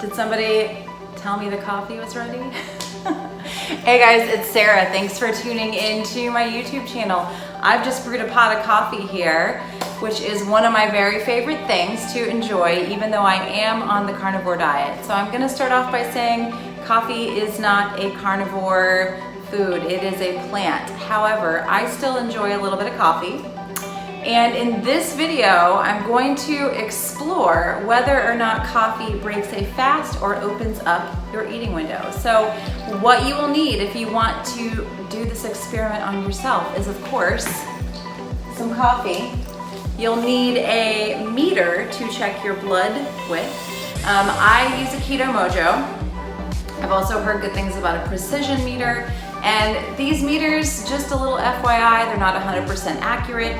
Did somebody tell me the coffee was ready? Hey guys, it's Sarah. Thanks for tuning into my YouTube channel. I've just brewed a pot of coffee here, which is one of my very favorite things to enjoy, even though I am on the carnivore diet. So I'm gonna start off by saying coffee is not a carnivore food, it is a plant. However, I still enjoy a little bit of coffee. And in this video, I'm going to explore whether or not coffee breaks a fast or opens up your eating window. So what you will need if you want to do this experiment on yourself is, of course, some coffee. You'll need a meter to check your blood with. I use a Keto Mojo. I've also heard good things about a precision meter. And these meters, just a little FYI, they're not 100% accurate.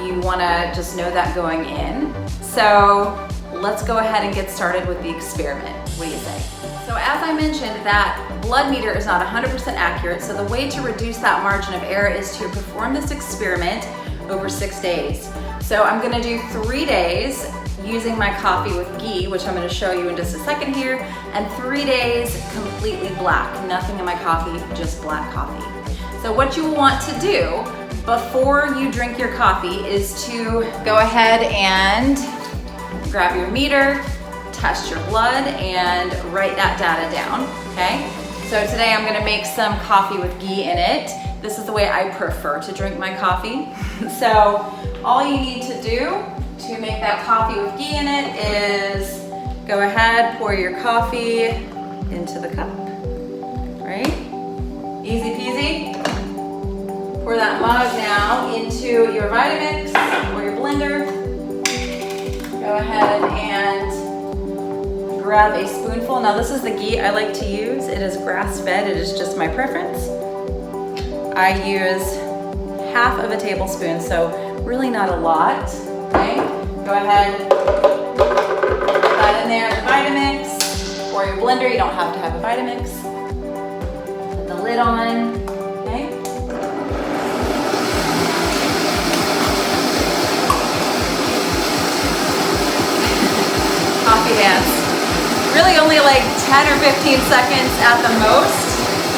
You wanna just know that going in. So let's go ahead and get started with the experiment. What do you say? So as I mentioned, that blood meter is not 100% accurate, so the way to reduce that margin of error is to perform this experiment over 6 days. So I'm gonna do 3 days using my coffee with ghee, which I'm gonna show you in just a second here, and 3 days completely black. Nothing in my coffee, just black coffee. So what you will want to do before you drink your coffee is to go ahead and grab your meter, test your blood, and write that data down, okay? So today I'm gonna make some coffee with ghee in it. This is the way I prefer to drink my coffee. So all you need to do to make that coffee with ghee in it is go ahead, pour your coffee into the cup, right? Easy peasy. Pour that mug now into your Vitamix or your blender. Go ahead and grab a spoonful. Now this is the ghee I like to use. It is grass-fed, it is just my preference. I use half of a tablespoon, so really not a lot, okay? Go ahead, put that in there, the Vitamix, or your blender. You don't have to have a Vitamix. Put the lid on, okay? Coffee dance. Really only like 10 or 15 seconds at the most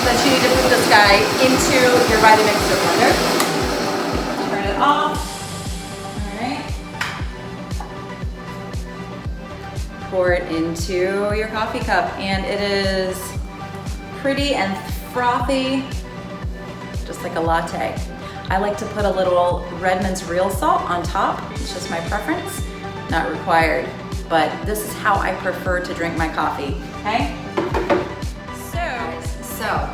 that you need to put this guy into your Vitamix or blender. Turn it off. Pour it into your coffee cup, and it is pretty and frothy, just like a latte. I like to put a little Redmond's real salt on top. It's just my preference, not required, but this is how I prefer to drink my coffee, okay? So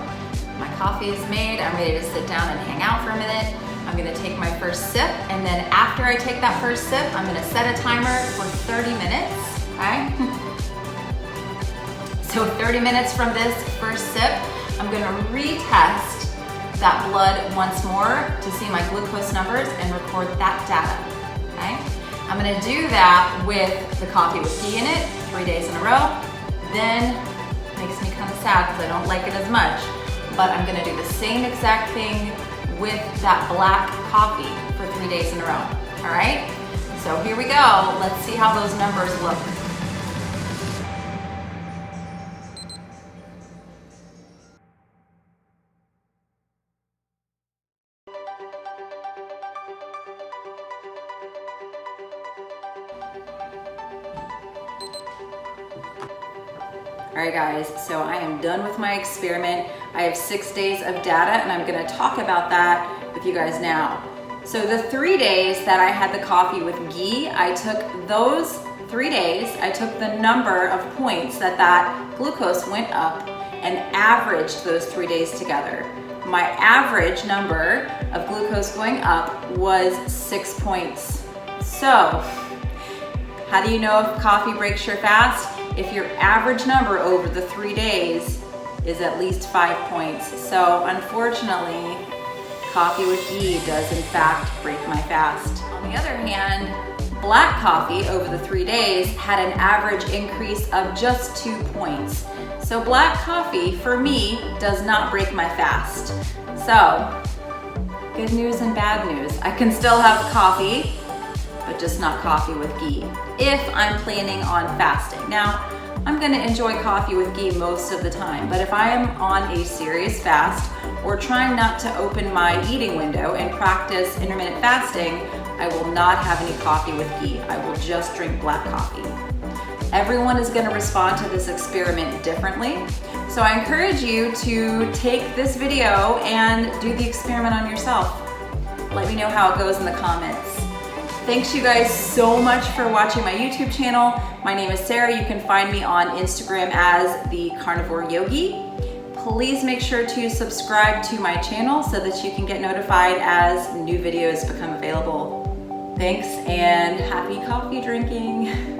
my coffee is made. I'm ready to sit down and hang out for a minute. I'm gonna take my first sip, and then after I take that first sip, I'm gonna set a timer for 30 minutes. Okay. So 30 minutes from this first sip, I'm gonna retest that blood once more to see my glucose numbers and record that data, okay? I'm gonna do that with the coffee with ghee in it 3 days in a row. Then, makes me kind of sad because I don't like it as much, but I'm gonna do the same exact thing with that black coffee for 3 days in a row, all right? So here we go, let's see how those numbers look. All right guys, so I am done with my experiment. I have 6 days of data, and I'm gonna talk about that with you guys now. So the 3 days that I had the coffee with ghee, I took those 3 days, I took the number of points that glucose went up and averaged those 3 days together. My average number of glucose going up was 6 points. So, how do you know if coffee breaks your fast? If your average number over the 3 days is at least 5 points. So unfortunately, coffee with ghee does in fact break my fast. On the other hand, black coffee over the 3 days had an average increase of just 2 points. So black coffee for me does not break my fast. So good news and bad news. I can still have coffee, but just not coffee with ghee if I'm planning on fasting. Now, I'm gonna enjoy coffee with ghee most of the time. But if I am on a serious fast or trying not to open my eating window and practice intermittent fasting, I will not have any coffee with ghee. I will just drink black coffee. Everyone is gonna respond to this experiment differently. So I encourage you to take this video and do the experiment on yourself. Let me know how it goes in the comments. Thanks you guys so much for watching my YouTube channel. My name is Sarah. You can find me on Instagram as The Carnivore Yogi. Please make sure to subscribe to my channel so that you can get notified as new videos become available. Thanks and happy coffee drinking.